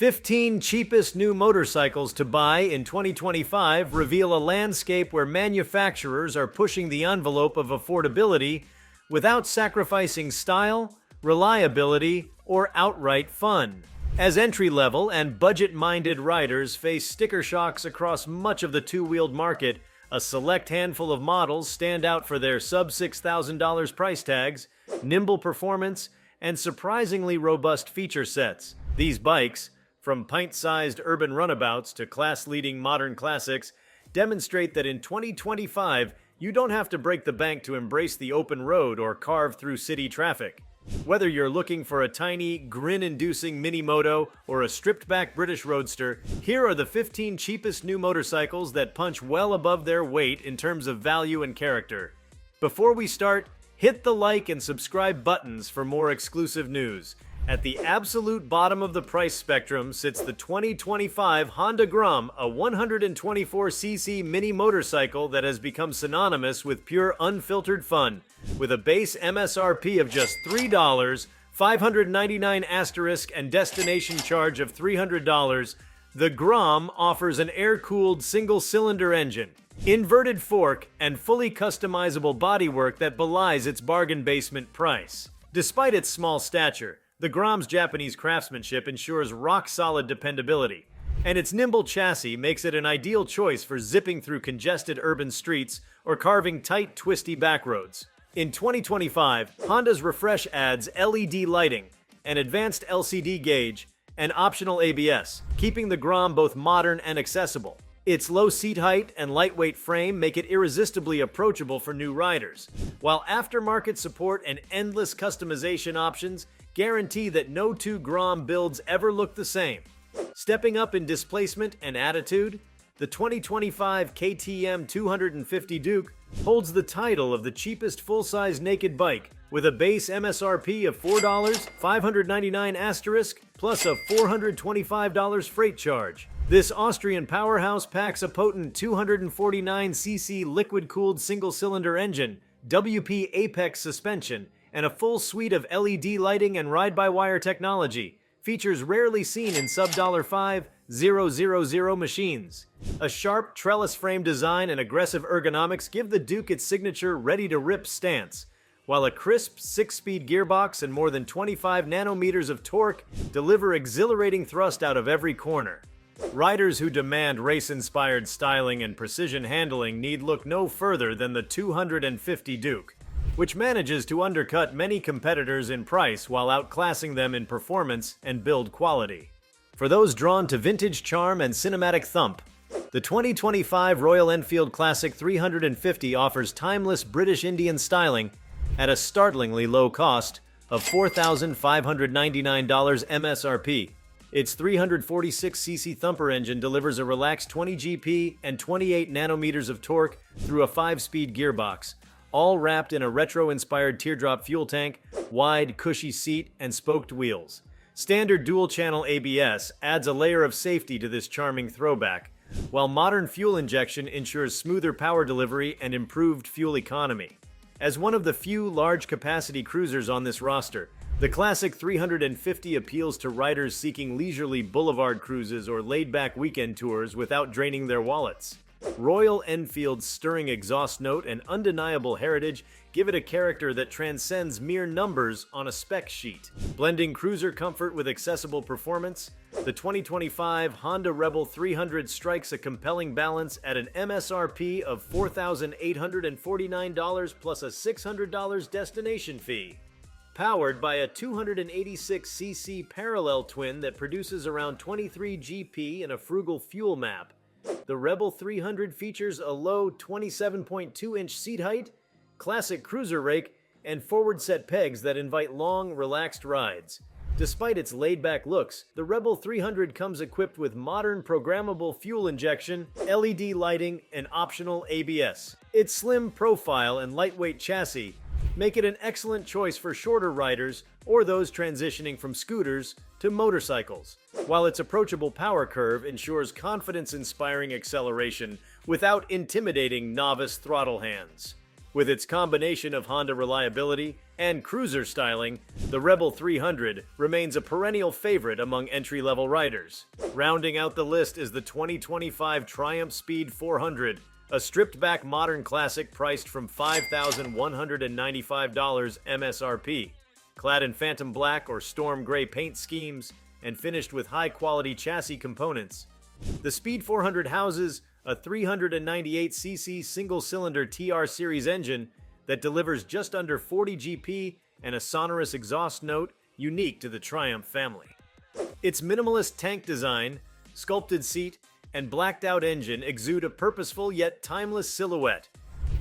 15 cheapest new motorcycles to buy in 2025 reveal a landscape where manufacturers are pushing the envelope of affordability without sacrificing style, reliability, or outright fun. As entry-level and budget-minded riders face sticker shocks across much of the two-wheeled market, a select handful of models stand out for their sub-$6,000 price tags, nimble performance, and surprisingly robust feature sets. These bikes, from pint-sized urban runabouts to class-leading modern classics, demonstrate that in 2025, you don't have to break the bank to embrace the open road or carve through city traffic. Whether you're looking for a tiny, grin-inducing mini-moto or a stripped-back British roadster, here are the 15 cheapest new motorcycles that punch well above their weight in terms of value and character. Before we start, hit the like and subscribe buttons for more exclusive news. At the absolute bottom of the price spectrum sits the 2025 Honda Grom, a 124cc mini motorcycle that has become synonymous with pure unfiltered fun. With a base MSRP of just $3, $599 and destination charge of $300, the Grom offers an air-cooled single-cylinder engine, inverted fork, and fully customizable bodywork that belies its bargain basement price. Despite its small stature, the Grom's Japanese craftsmanship ensures rock-solid dependability, and its nimble chassis makes it an ideal choice for zipping through congested urban streets or carving tight, twisty backroads. In 2025, Honda's refresh adds LED lighting, an advanced LCD gauge, and optional ABS, keeping the Grom both modern and accessible. Its low seat height and lightweight frame make it irresistibly approachable for new riders, while aftermarket support and endless customization options guarantee that no two Grom builds ever look the same. Stepping up in displacement and attitude, the 2025 KTM 250 Duke holds the title of the cheapest full-size naked bike, with a base MSRP of $4, $599 plus a $425 freight charge. This Austrian powerhouse packs a potent 249cc liquid-cooled single-cylinder engine, WP Apex suspension, and a full suite of LED lighting and ride-by-wire technology, features rarely seen in sub-$5,000 machines. A sharp trellis frame design and aggressive ergonomics give the Duke its signature ready-to-rip stance, while a crisp 6-speed gearbox and more than 25 nanometers of torque deliver exhilarating thrust out of every corner. Riders who demand race-inspired styling and precision handling need look no further than the 250 Duke, which manages to undercut many competitors in price while outclassing them in performance and build quality. For those drawn to vintage charm and cinematic thump, the 2025 Royal Enfield Classic 350 offers timeless British Indian styling at a startlingly low cost of $4,599 MSRP. Its 346cc thumper engine delivers a relaxed 20 GP and 28 nanometers of torque through a 5-speed gearbox, all wrapped in a retro-inspired teardrop fuel tank, wide, cushy seat, and spoked wheels. Standard dual-channel ABS adds a layer of safety to this charming throwback, while modern fuel injection ensures smoother power delivery and improved fuel economy. As one of the few large-capacity cruisers on this roster, the Classic 350 appeals to riders seeking leisurely boulevard cruises or laid-back weekend tours without draining their wallets. Royal Enfield's stirring exhaust note and undeniable heritage give it a character that transcends mere numbers on a spec sheet. Blending cruiser comfort with accessible performance, the 2025 Honda Rebel 300 strikes a compelling balance at an MSRP of $4,849 plus a $600 destination fee. Powered by a 286cc parallel twin that produces around 23 GP and a frugal fuel map, the Rebel 300 features a low 27.2-inch seat height, classic cruiser rake, and forward-set pegs that invite long, relaxed rides. Despite its laid-back looks, the Rebel 300 comes equipped with modern programmable fuel injection, LED lighting, and optional ABS. Its slim profile and lightweight chassis make it an excellent choice for shorter riders or those transitioning from scooters to motorcycles, while its approachable power curve ensures confidence-inspiring acceleration without intimidating novice throttle hands. With its combination of Honda reliability and cruiser styling, the Rebel 300 remains a perennial favorite among entry-level riders. Rounding out the list is the 2025 Triumph Speed 400, a stripped-back modern classic priced from $5,195 MSRP. Clad in phantom black or storm gray paint schemes and finished with high-quality chassis components, the Speed 400 houses a 398cc single-cylinder TR Series engine that delivers just under 40 GP and a sonorous exhaust note unique to the Triumph family. Its minimalist tank design, sculpted seat, and blacked-out engine exude a purposeful yet timeless silhouette,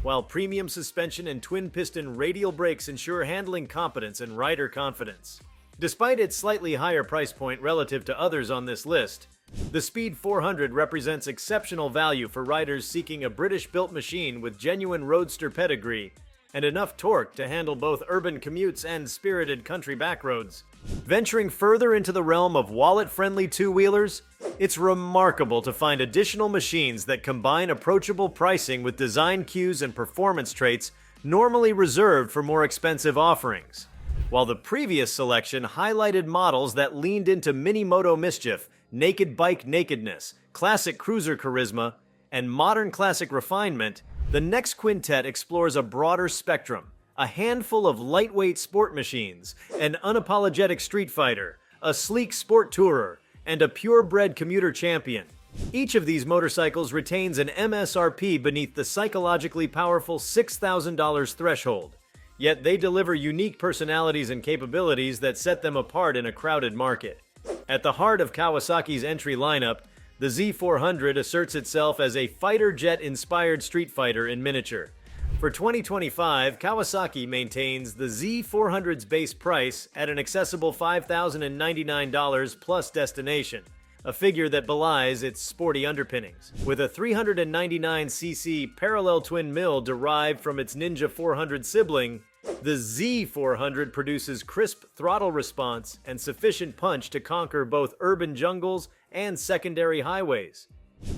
while premium suspension and twin-piston radial brakes ensure handling competence and rider confidence. Despite its slightly higher price point relative to others on this list, the Speed 400 represents exceptional value for riders seeking a British-built machine with genuine roadster pedigree and enough torque to handle both urban commutes and spirited country backroads. Venturing further into the realm of wallet-friendly two-wheelers, it's remarkable to find additional machines that combine approachable pricing with design cues and performance traits normally reserved for more expensive offerings. While the previous selection highlighted models that leaned into mini-moto mischief, naked bike nakedness, classic cruiser charisma, and modern classic refinement, the next quintet explores a broader spectrum, a handful of lightweight sport machines, an unapologetic street fighter, a sleek sport tourer, and a purebred commuter champion. Each of these motorcycles retains an MSRP beneath the psychologically powerful $6,000 threshold, yet they deliver unique personalities and capabilities that set them apart in a crowded market. At the heart of Kawasaki's entry lineup, the Z400 asserts itself as a fighter jet-inspired street fighter in miniature. For 2025, Kawasaki maintains the Z400's base price at an accessible $5,099 plus destination, a figure that belies its sporty underpinnings. With a 399cc parallel twin mill derived from its Ninja 400 sibling, the Z400 produces crisp throttle response and sufficient punch to conquer both urban jungles and secondary highways.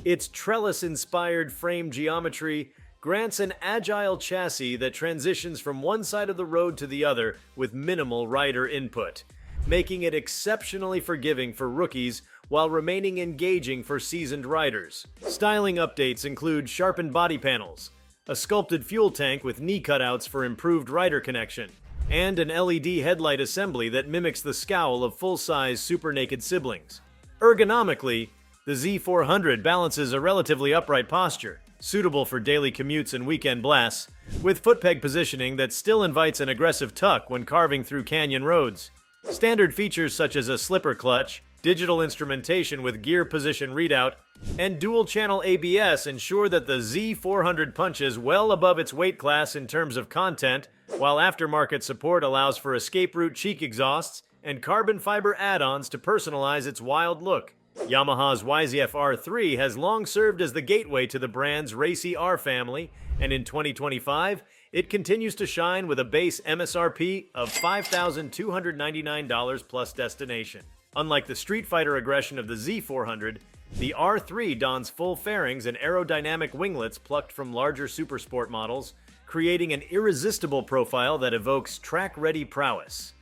Its trellis-inspired frame geometry grants an agile chassis that transitions from one side of the road to the other with minimal rider input, making it exceptionally forgiving for rookies while remaining engaging for seasoned riders. Styling updates include sharpened body panels, a sculpted fuel tank with knee cutouts for improved rider connection, and an LED headlight assembly that mimics the scowl of full-size super naked siblings. Ergonomically, the Z400 balances a relatively upright posture, suitable for daily commutes and weekend blasts, with foot peg positioning that still invites an aggressive tuck when carving through canyon roads. Standard features such as a slipper clutch, digital instrumentation with gear position readout, and dual-channel ABS ensure that the Z400 punches well above its weight class in terms of content, while aftermarket support allows for escape route cheek exhausts and carbon fiber add-ons to personalize its wild look. Yamaha's YZF R3 has long served as the gateway to the brand's racy R family, and in 2025, it continues to shine with a base MSRP of $5,299 plus destination. Unlike the street fighter aggression of the Z400, the R3 dons full fairings and aerodynamic winglets plucked from larger supersport models, creating an irresistible profile that evokes track-ready prowess.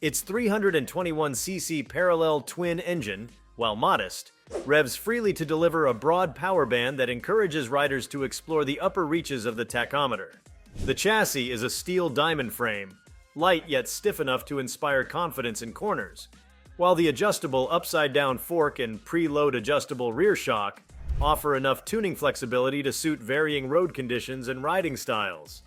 Its 321cc parallel twin engine, while modest, revs freely to deliver a broad power band that encourages riders to explore the upper reaches of the tachometer. The chassis is a steel diamond frame, light yet stiff enough to inspire confidence in corners, while the adjustable upside-down fork and preload adjustable rear shock offer enough tuning flexibility to suit varying road conditions and riding styles.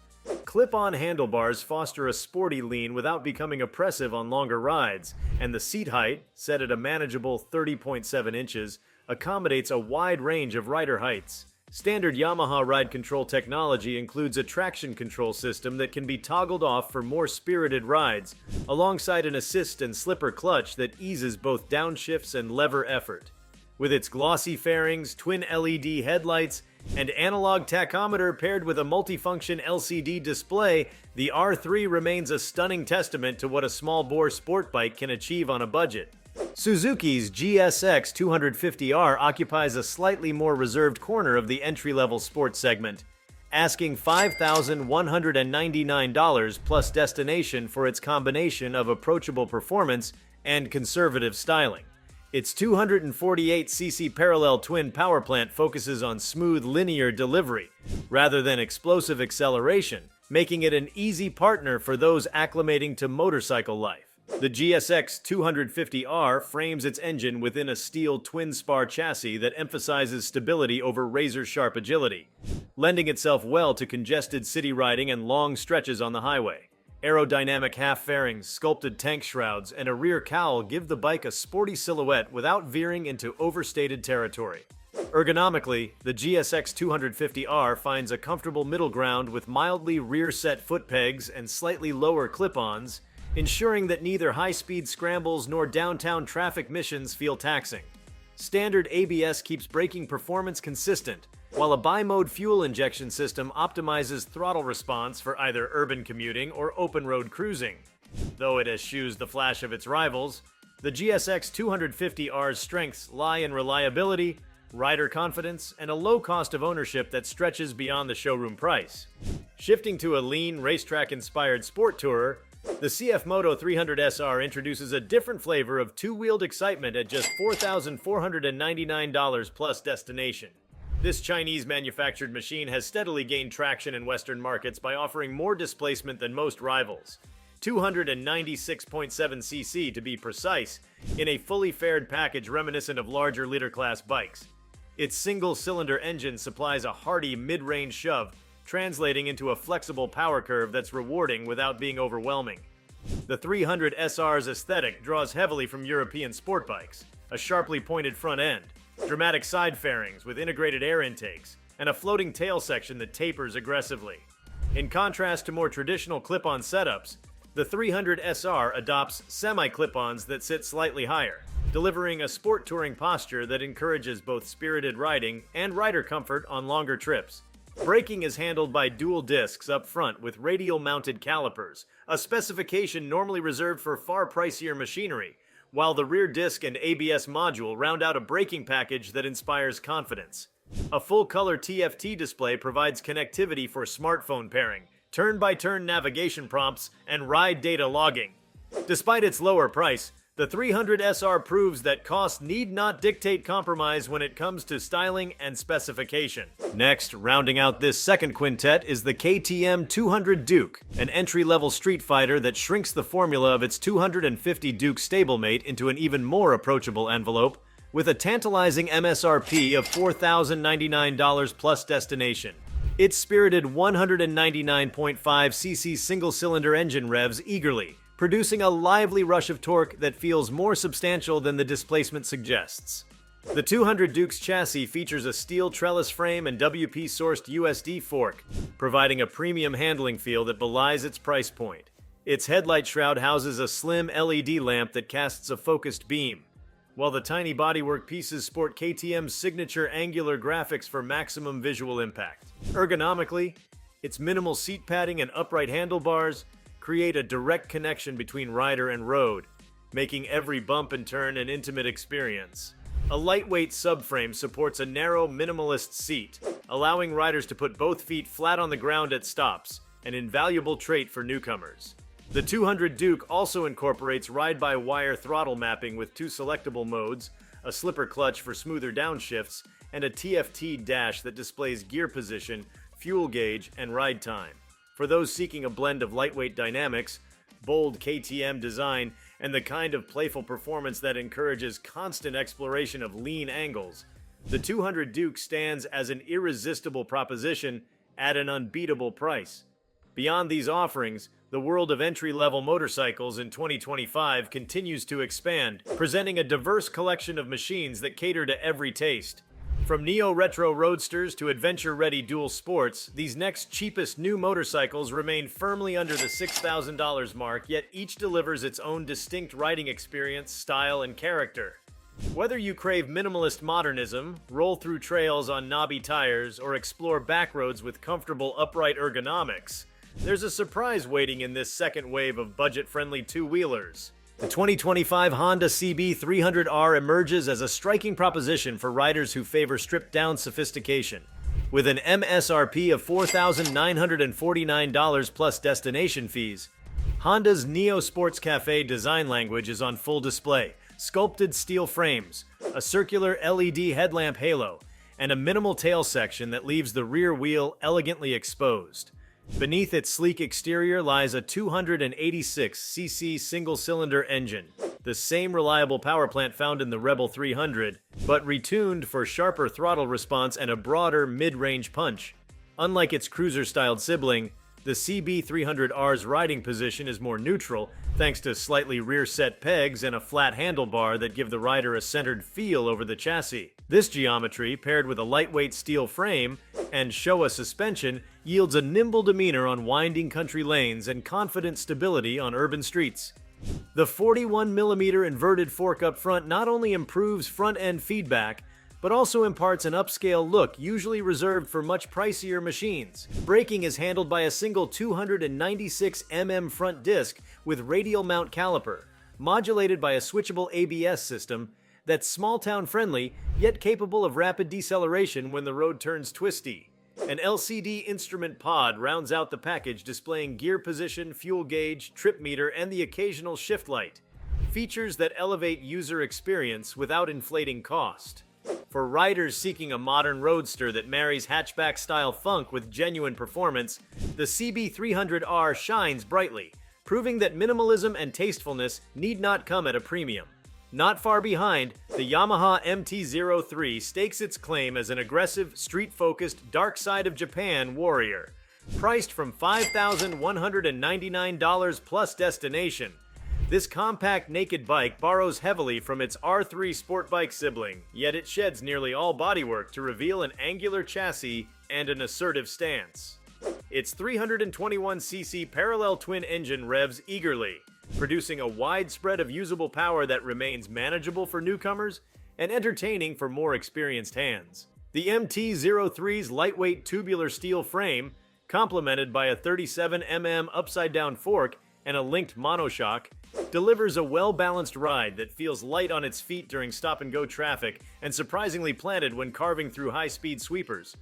Clip-on handlebars foster a sporty lean without becoming oppressive on longer rides, and the seat height, set at a manageable 30.7 inches, accommodates a wide range of rider heights. Standard Yamaha ride control technology includes a traction control system that can be toggled off for more spirited rides, alongside an assist and slipper clutch that eases both downshifts and lever effort. With its glossy fairings, twin LED headlights, and analog tachometer paired with a multifunction LCD display, the R3 remains a stunning testament to what a small-bore sport bike can achieve on a budget. Suzuki's GSX 250R occupies a slightly more reserved corner of the entry-level sports segment, asking $5,199 plus destination for its combination of approachable performance and conservative styling. Its 248cc parallel twin powerplant focuses on smooth linear delivery rather than explosive acceleration, making it an easy partner for those acclimating to motorcycle life. The GSX 250R frames its engine within a steel twin-spar chassis that emphasizes stability over razor-sharp agility, lending itself well to congested city riding and long stretches on the highway. Aerodynamic half-fairings, sculpted tank shrouds, and a rear cowl give the bike a sporty silhouette without veering into overstated territory. Ergonomically, the GSX 250R finds a comfortable middle ground with mildly rear-set foot pegs and slightly lower clip-ons, ensuring that neither high-speed scrambles nor downtown traffic missions feel taxing. Standard ABS keeps braking performance consistent, while a bi-mode fuel injection system optimizes throttle response for either urban commuting or open-road cruising. Though it eschews the flash of its rivals, the GSX 250R's strengths lie in reliability, rider confidence, and a low cost of ownership that stretches beyond the showroom price. Shifting to a lean, racetrack-inspired sport tourer, the CF Moto 300 SR introduces a different flavor of two-wheeled excitement at just $4,499 plus destination. This Chinese-manufactured machine has steadily gained traction in Western markets by offering more displacement than most rivals, 296.7cc to be precise, in a fully fared package reminiscent of larger liter-class bikes. Its single-cylinder engine supplies a hearty mid-range shove, translating into a flexible power curve that's rewarding without being overwhelming. The 300 SR's aesthetic draws heavily from European sport bikes, a sharply pointed front end, dramatic side fairings with integrated air intakes, and a floating tail section that tapers aggressively. In contrast to more traditional clip-on setups, the 300 SR adopts semi-clip-ons that sit slightly higher, delivering a sport touring posture that encourages both spirited riding and rider comfort on longer trips. Braking is handled by dual discs up front with radial-mounted calipers, a specification normally reserved for far pricier machinery, while the rear disc and ABS module round out a braking package that inspires confidence. A full-color TFT display provides connectivity for smartphone pairing, turn-by-turn navigation prompts, and ride data logging. Despite its lower price, the 300 SR proves that cost need not dictate compromise when it comes to styling and specification. Next, rounding out this second quintet is the KTM 200 Duke, an entry-level street fighter that shrinks the formula of its 250 Duke stablemate into an even more approachable envelope, with a tantalizing MSRP of $4,099 plus destination. Its spirited 199.5cc single-cylinder engine revs eagerly, producing a lively rush of torque that feels more substantial than the displacement suggests. The 200 Duke's chassis features a steel trellis frame and WP-sourced USD fork, providing a premium handling feel that belies its price point. Its headlight shroud houses a slim LED lamp that casts a focused beam, while the tiny bodywork pieces sport KTM's signature angular graphics for maximum visual impact. Ergonomically, its minimal seat padding and upright handlebars create a direct connection between rider and road, making every bump and turn an intimate experience. A lightweight subframe supports a narrow, minimalist seat, allowing riders to put both feet flat on the ground at stops, an invaluable trait for newcomers. The 200 Duke also incorporates ride-by-wire throttle mapping with two selectable modes, a slipper clutch for smoother downshifts, and a TFT dash that displays gear position, fuel gauge, and ride time. For those seeking a blend of lightweight dynamics, bold KTM design, and the kind of playful performance that encourages constant exploration of lean angles, the 200 Duke stands as an irresistible proposition at an unbeatable price. Beyond these offerings, the world of entry-level motorcycles in 2025 continues to expand, presenting a diverse collection of machines that cater to every taste. From neo-retro roadsters to adventure-ready dual sports, these next cheapest new motorcycles remain firmly under the $6,000 mark, yet each delivers its own distinct riding experience, style, and character. Whether you crave minimalist modernism, roll through trails on knobby tires, or explore backroads with comfortable upright ergonomics, there's a surprise waiting in this second wave of budget-friendly two-wheelers. The 2025 Honda CB 300R emerges as a striking proposition for riders who favor stripped-down sophistication. With an MSRP of $4,949 plus destination fees, Honda's Neo Sports Cafe design language is on full display. Sculpted steel frames, a circular LED headlamp halo, and a minimal tail section that leaves the rear wheel elegantly exposed. Beneath its sleek exterior lies a 286cc single-cylinder engine, the same reliable power plant found in the Rebel 300, but retuned for sharper throttle response and a broader mid-range punch. Unlike its cruiser-styled sibling, the CB300R's riding position is more neutral, thanks to slightly rear-set pegs and a flat handlebar that give the rider a centered feel over the chassis. This geometry, paired with a lightweight steel frame and Showa suspension, yields a nimble demeanor on winding country lanes and confident stability on urban streets. The 41mm inverted fork up front not only improves front-end feedback, but also imparts an upscale look usually reserved for much pricier machines. Braking is handled by a single 296mm front disc with radial mount caliper, modulated by a switchable ABS system that's small-town friendly, yet capable of rapid deceleration when the road turns twisty. An LCD instrument pod rounds out the package, displaying gear position, fuel gauge, trip meter, and the occasional shift light. Features that elevate user experience without inflating cost. For riders seeking a modern roadster that marries hatchback-style funk with genuine performance, the CB300R shines brightly, proving that minimalism and tastefulness need not come at a premium. Not far behind, the Yamaha MT-03 stakes its claim as an aggressive, street-focused, dark side of Japan warrior. Priced from $5,199 plus destination, this compact naked bike borrows heavily from its R3 sport bike sibling, yet it sheds nearly all bodywork to reveal an angular chassis and an assertive stance. Its 321cc parallel twin engine revs eagerly, producing a wide spread of usable power that remains manageable for newcomers and entertaining for more experienced hands. The MT-03's lightweight tubular steel frame, complemented by a 37mm upside-down fork and a linked monoshock, delivers a well-balanced ride that feels light on its feet during stop-and-go traffic and surprisingly planted when carving through high-speed sweepers.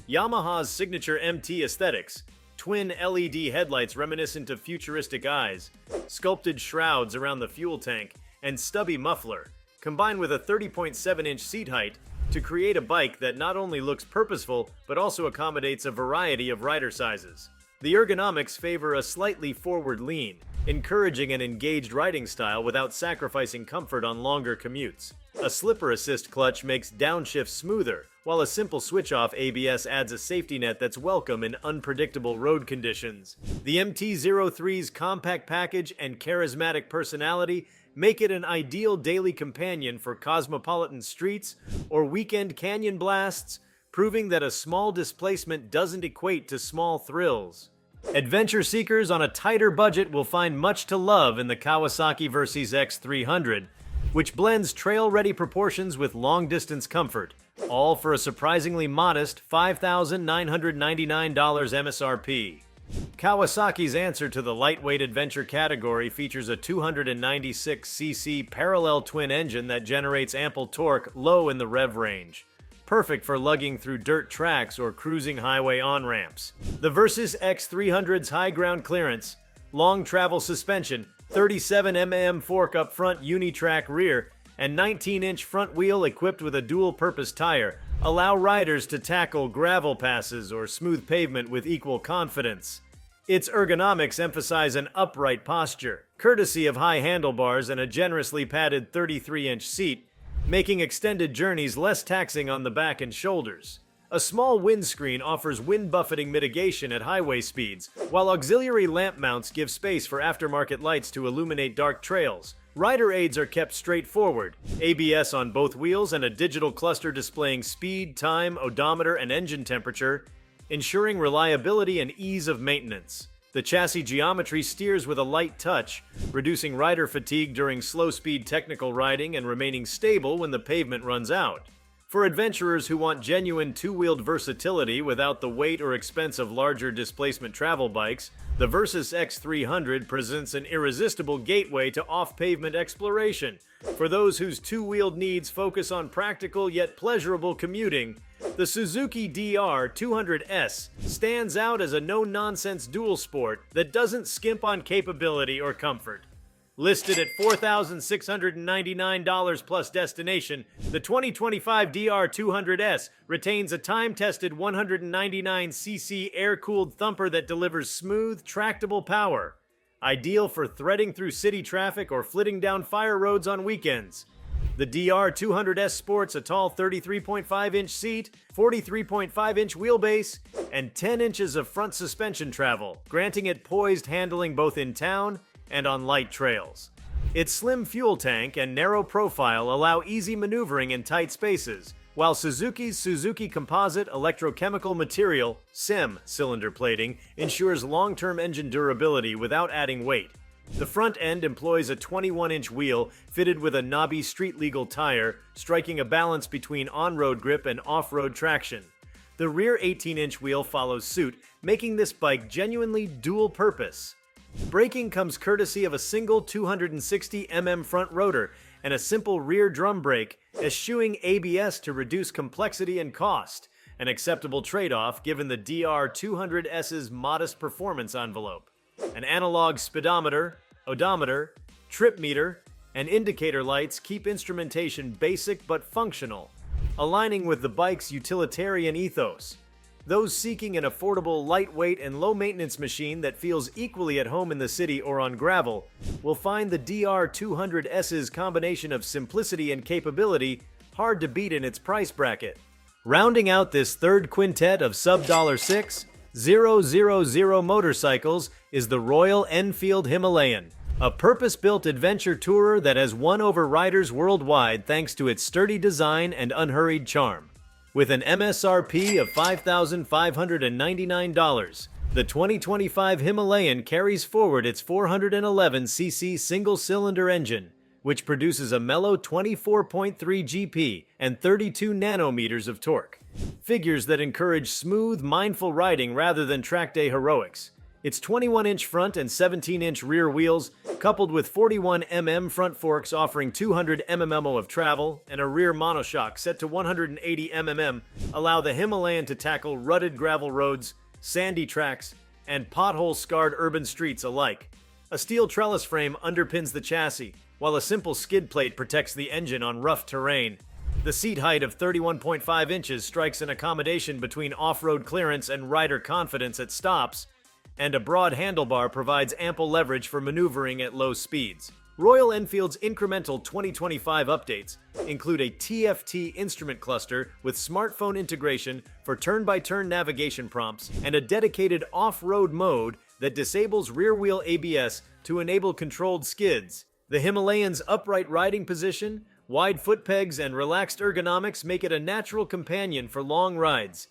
Yamaha's signature MT aesthetics, twin LED headlights reminiscent of futuristic eyes, sculpted shrouds around the fuel tank, and stubby muffler, combine with a 30.7-inch seat height to create a bike that not only looks purposeful but also accommodates a variety of rider sizes. The ergonomics favor a slightly forward lean, encouraging an engaged riding style without sacrificing comfort on longer commutes. A slipper assist clutch makes downshift smoother, while a simple switch-off ABS adds a safety net that's welcome in unpredictable road conditions. The MT-03's compact package and charismatic personality make it an ideal daily companion for cosmopolitan streets or weekend canyon blasts, proving that a small displacement doesn't equate to small thrills. Adventure seekers on a tighter budget will find much to love in the Kawasaki Versys X300, which blends trail-ready proportions with long-distance comfort, all for a surprisingly modest $5,999 MSRP. Kawasaki's answer to the lightweight adventure category features a 296cc parallel twin engine that generates ample torque low in the rev range, perfect for lugging through dirt tracks or cruising highway on-ramps. The Versys X300's high ground clearance, long travel suspension, 37mm fork up front uni-track rear, and 19-inch front wheel equipped with a dual-purpose tire allow riders to tackle gravel passes or smooth pavement with equal confidence. Its ergonomics emphasize an upright posture, courtesy of high handlebars and a generously padded 33-inch seat, making extended journeys less taxing on the back and shoulders. A small windscreen offers wind buffeting mitigation at highway speeds, while auxiliary lamp mounts give space for aftermarket lights to illuminate dark trails. Rider aids are kept straightforward, ABS on both wheels and a digital cluster displaying speed, time, odometer, and engine temperature, ensuring reliability and ease of maintenance. The chassis geometry steers with a light touch, reducing rider fatigue during slow-speed technical riding and remaining stable when the pavement runs out. For adventurers who want genuine two-wheeled versatility without the weight or expense of larger displacement travel bikes, the Versys X300 presents an irresistible gateway to off-pavement exploration. For those whose two-wheeled needs focus on practical yet pleasurable commuting, the Suzuki DR200S stands out as a no-nonsense dual sport that doesn't skimp on capability or comfort. Listed at $4,699 plus destination, the 2025 DR200S retains a time-tested 199cc air-cooled thumper that delivers smooth, tractable power, ideal for threading through city traffic or flitting down fire roads on weekends. The DR200S sports a tall 33.5-inch seat, 43.5-inch wheelbase, and 10 inches of front suspension travel, granting it poised handling both in town and on light trails. Its slim fuel tank and narrow profile allow easy maneuvering in tight spaces, while Suzuki's Suzuki Composite Electrochemical Material (SEM) cylinder plating ensures long-term engine durability without adding weight. The front end employs a 21-inch wheel fitted with a knobby street-legal tire, striking a balance between on-road grip and off-road traction. The rear 18-inch wheel follows suit, making this bike genuinely dual-purpose. Braking comes courtesy of a single 260mm front rotor and a simple rear drum brake, eschewing ABS to reduce complexity and cost, an acceptable trade-off given the DR200S's modest performance envelope. An analog speedometer, odometer, trip meter, and indicator lights keep instrumentation basic but functional, aligning with the bike's utilitarian ethos. Those seeking an affordable, lightweight, and low-maintenance machine that feels equally at home in the city or on gravel will find the DR200S's combination of simplicity and capability hard to beat in its price bracket. Rounding out this third quintet of sub-$6,000 motorcycles is the Royal Enfield Himalayan, a purpose-built adventure tourer that has won over riders worldwide thanks to its sturdy design and unhurried charm. With an MSRP of $5,599, the 2025 Himalayan carries forward its 411cc single-cylinder engine, which produces a mellow 24.3 GP and 32 nanometers of torque. Figures that encourage smooth, mindful riding rather than track day heroics. Its 21-inch front and 17-inch rear wheels, coupled with 41mm front forks offering 200mm of travel and a rear monoshock set to 180mm, allow the Himalayan to tackle rutted gravel roads, sandy tracks, and pothole-scarred urban streets alike. A steel trellis frame underpins the chassis, while a simple skid plate protects the engine on rough terrain. The seat height of 31.5 inches strikes an accommodation between off-road clearance and rider confidence at stops, and a broad handlebar provides ample leverage for maneuvering at low speeds. Royal Enfield's incremental 2025 updates include a TFT instrument cluster with smartphone integration for turn-by-turn navigation prompts and a dedicated off-road mode that disables rear-wheel ABS to enable controlled skids. The Himalayan's upright riding position, wide foot pegs, and relaxed ergonomics make it a natural companion for long rides,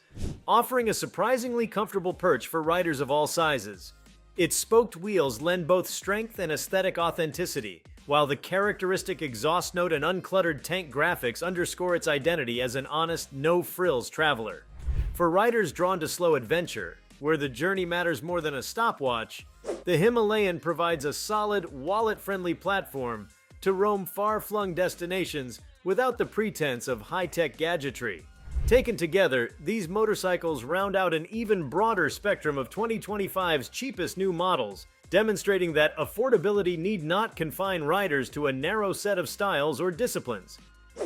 offering a surprisingly comfortable perch for riders of all sizes. Its spoked wheels lend both strength and aesthetic authenticity, while the characteristic exhaust note and uncluttered tank graphics underscore its identity as an honest, no-frills traveler. For riders drawn to slow adventure, where the journey matters more than a stopwatch, the Himalayan provides a solid, wallet-friendly platform to roam far-flung destinations without the pretense of high-tech gadgetry. Taken together, these motorcycles round out an even broader spectrum of 2025's cheapest new models, demonstrating that affordability need not confine riders to a narrow set of styles or disciplines.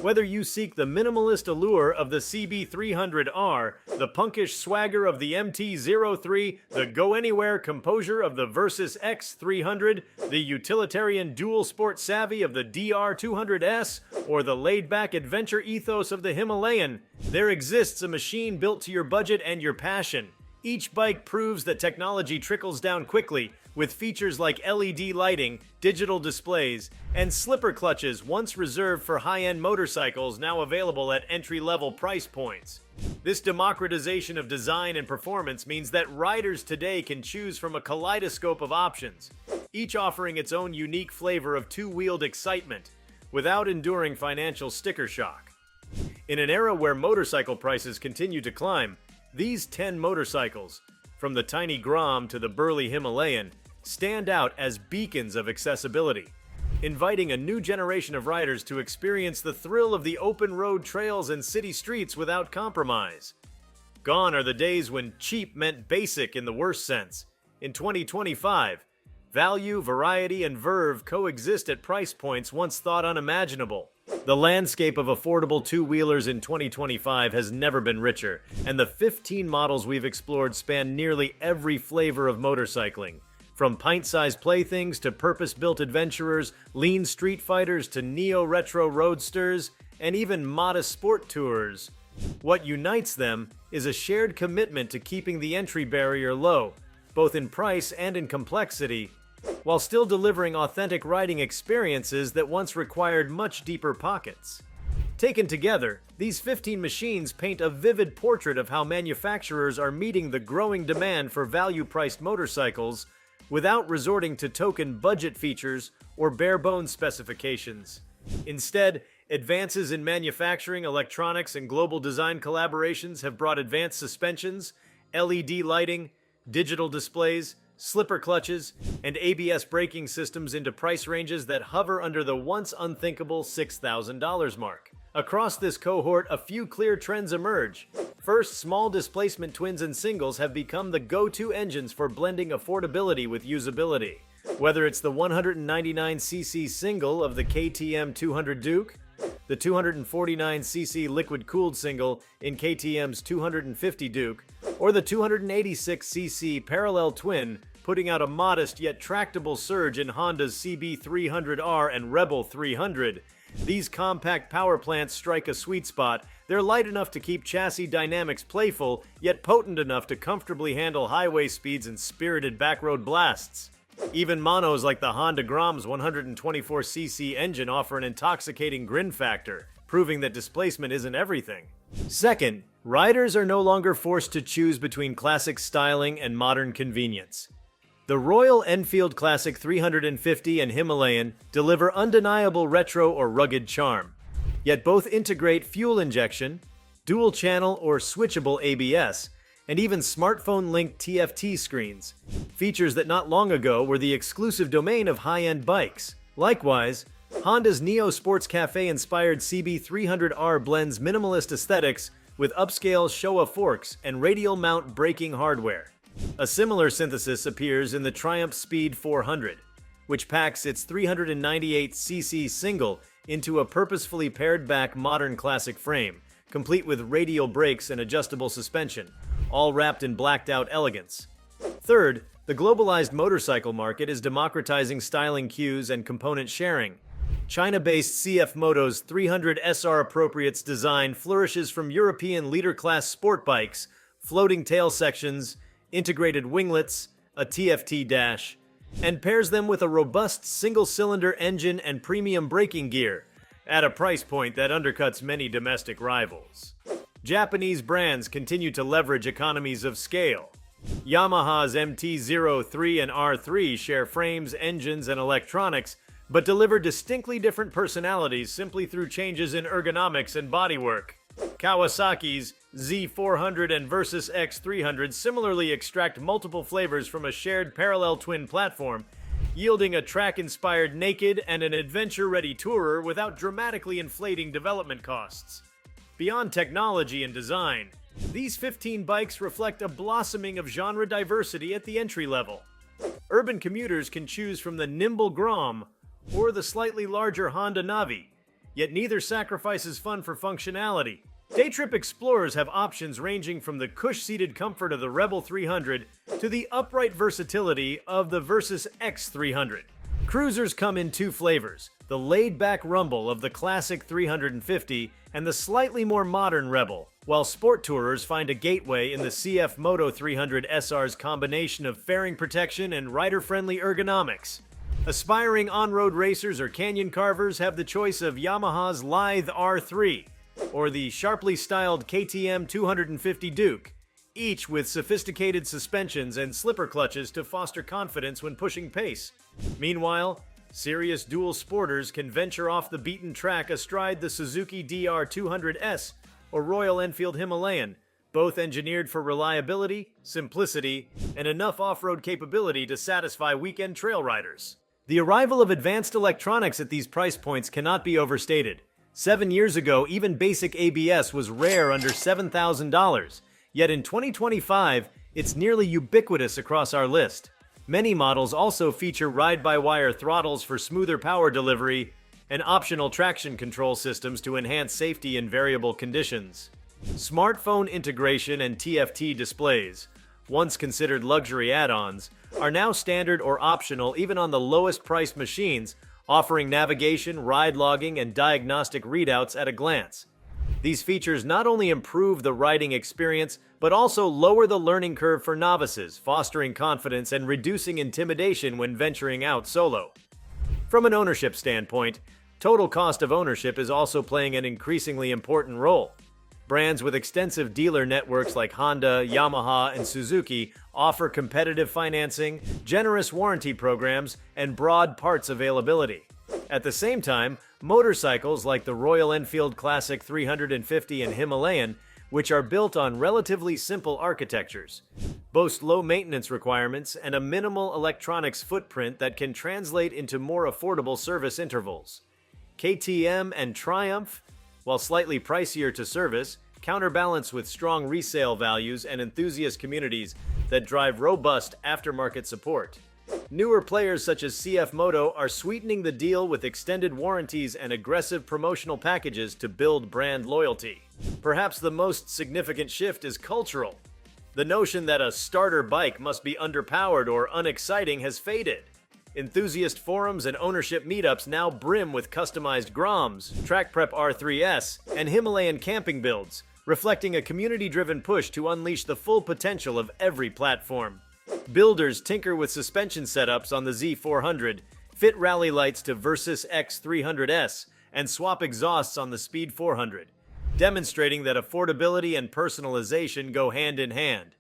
Whether you seek the minimalist allure of the CB300R, the punkish swagger of the MT-03, the go-anywhere composure of the Versys X300, the utilitarian dual-sport savvy of the DR200S, or the laid-back adventure ethos of the Himalayan, there exists a machine built to your budget and your passion. Each bike proves that technology trickles down quickly, with features like LED lighting, digital displays, and slipper clutches once reserved for high-end motorcycles now available at entry-level price points. This democratization of design and performance means that riders today can choose from a kaleidoscope of options, each offering its own unique flavor of two-wheeled excitement, without enduring financial sticker shock. In an era where motorcycle prices continue to climb, these 10 motorcycles, from the tiny Grom to the burly Himalayan, stand out as beacons of accessibility, inviting a new generation of riders to experience the thrill of the open road trails and city streets without compromise. Gone are the days when cheap meant basic in the worst sense. In 2025, value, variety, and verve coexist at price points once thought unimaginable. The landscape of affordable two-wheelers in 2025 has never been richer, and the 15 models we've explored span nearly every flavor of motorcycling. From pint-sized playthings to purpose-built adventurers, lean street fighters to neo-retro roadsters, and even modest sport tours. What unites them is a shared commitment to keeping the entry barrier low, both in price and in complexity, while still delivering authentic riding experiences that once required much deeper pockets. Taken together, these 15 machines paint a vivid portrait of how manufacturers are meeting the growing demand for value-priced motorcycles without resorting to token budget features or bare-bones specifications. Instead, advances in manufacturing, electronics, and global design collaborations have brought advanced suspensions, LED lighting, digital displays, slipper clutches, and ABS braking systems into price ranges that hover under the once unthinkable $6,000 mark. Across this cohort, a few clear trends emerge. First, small displacement twins and singles have become the go-to engines for blending affordability with usability. Whether it's the 199cc single of the KTM 200 Duke, the 249cc liquid-cooled single in KTM's 250 Duke, or the 286cc parallel twin putting out a modest yet tractable surge in Honda's CB300R and Rebel 300. These compact power plants strike a sweet spot. They're light enough to keep chassis dynamics playful, yet potent enough to comfortably handle highway speeds and spirited backroad blasts. Even monos like the Honda Grom's 124cc engine offer an intoxicating grin factor, proving that displacement isn't everything. Second, riders are no longer forced to choose between classic styling and modern convenience. The Royal Enfield Classic 350 and Himalayan deliver undeniable retro or rugged charm, yet both integrate fuel injection, dual-channel or switchable ABS, and even smartphone-linked TFT screens, features that not long ago were the exclusive domain of high-end bikes. Likewise, Honda's Neo Sports Cafe-inspired CB300R blends minimalist aesthetics with upscale Showa forks and radial mount braking hardware. A similar synthesis appears in the Triumph Speed 400, which packs its 398cc single into a purposefully pared-back modern classic frame, complete with radial brakes and adjustable suspension, all wrapped in blacked-out elegance. Third, the globalized motorcycle market is democratizing styling cues and component sharing. China-based CF Moto's 300 SR Appropriates design flourishes from European leader-class sport bikes, floating tail sections, integrated winglets, a TFT dash, and pairs them with a robust single-cylinder engine and premium braking gear, at a price point that undercuts many domestic rivals. Japanese brands continue to leverage economies of scale. Yamaha's MT-03 and R3 share frames, engines, and electronics, but deliver distinctly different personalities simply through changes in ergonomics and bodywork. Kawasaki's Z400 and Versys X300 similarly extract multiple flavors from a shared parallel twin platform, yielding a track-inspired naked and an adventure-ready tourer without dramatically inflating development costs. Beyond technology and design, these 15 bikes reflect a blossoming of genre diversity at the entry level. Urban commuters can choose from the nimble Grom or the slightly larger Honda Navi, yet neither sacrifices fun for functionality. Daytrip explorers have options ranging from the cush-seated comfort of the Rebel 300 to the upright versatility of the Versys X300. Cruisers come in two flavors, the laid-back rumble of the classic 350 and the slightly more modern Rebel, while sport tourers find a gateway in the CF Moto 300 SR's combination of fairing protection and rider-friendly ergonomics. Aspiring on-road racers or canyon carvers have the choice of Yamaha's lithe R3 or the sharply styled KTM 250 Duke, each with sophisticated suspensions and slipper clutches to foster confidence when pushing pace. Meanwhile, Serious dual sporters can venture off the beaten track astride the Suzuki DR200S or Royal Enfield Himalayan, both engineered for reliability, simplicity, and enough off-road capability to satisfy weekend trail riders. The arrival of advanced electronics at these price points cannot be overstated. 7 years ago, even basic ABS was rare under $7,000, yet in 2025, it's nearly ubiquitous across our list. Many models also feature ride-by-wire throttles for smoother power delivery and optional traction control systems to enhance safety in variable conditions. Smartphone integration and TFT displays, once considered luxury add-ons, are now standard or optional even on the lowest-priced machines, offering navigation, ride logging, and diagnostic readouts at a glance. These features not only improve the riding experience, but also lower the learning curve for novices, fostering confidence and reducing intimidation when venturing out solo. From an ownership standpoint, total cost of ownership is also playing an increasingly important role. Brands with extensive dealer networks like Honda, Yamaha, and Suzuki offer competitive financing, generous warranty programs, and broad parts availability. At the same time, motorcycles like the Royal Enfield Classic 350 and Himalayan, which are built on relatively simple architectures, boast low maintenance requirements and a minimal electronics footprint that can translate into more affordable service intervals. KTM and Triumph, while slightly pricier to service, counterbalance with strong resale values and enthusiast communities that drive robust aftermarket support. Newer players such as CF Moto are sweetening the deal with extended warranties and aggressive promotional packages to build brand loyalty. Perhaps the most significant shift is cultural. The notion that a starter bike must be underpowered or unexciting has faded. Enthusiast forums and ownership meetups now brim with customized Groms, Track Prep R3S, and Himalayan camping builds, reflecting a community-driven push to unleash the full potential of every platform. Builders tinker with suspension setups on the Z400, fit rally lights to Versys X300S, and swap exhausts on the Speed 400, demonstrating that affordability and personalization go hand in hand.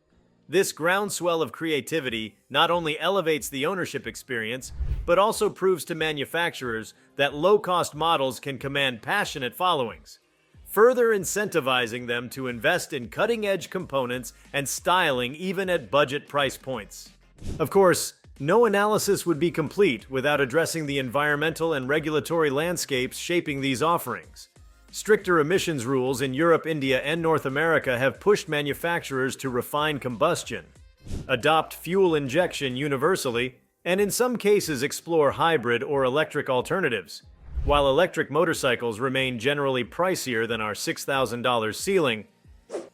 This groundswell of creativity not only elevates the ownership experience, but also proves to manufacturers that low-cost models can command passionate followings, further incentivizing them to invest in cutting-edge components and styling even at budget price points. Of course, no analysis would be complete without addressing the environmental and regulatory landscapes shaping these offerings. Stricter emissions rules in Europe, India, and North America have pushed manufacturers to refine combustion, adopt fuel injection universally, and in some cases explore hybrid or electric alternatives. While electric motorcycles remain generally pricier than our $6,000 ceiling,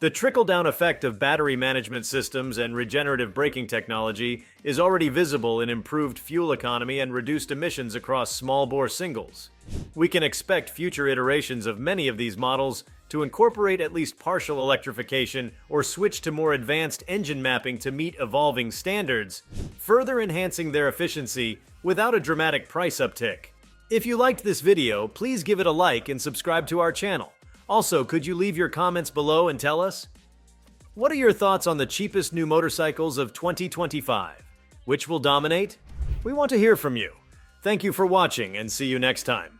the trickle-down effect of battery management systems and regenerative braking technology is already visible in improved fuel economy and reduced emissions across small-bore singles. We can expect future iterations of many of these models to incorporate at least partial electrification or switch to more advanced engine mapping to meet evolving standards, further enhancing their efficiency without a dramatic price uptick. If you liked this video, please give it a like and subscribe to our channel. Also, could you leave your comments below and tell us? What are your thoughts on the cheapest new motorcycles of 2025? Which will dominate? We want to hear from you. Thank you for watching and see you next time.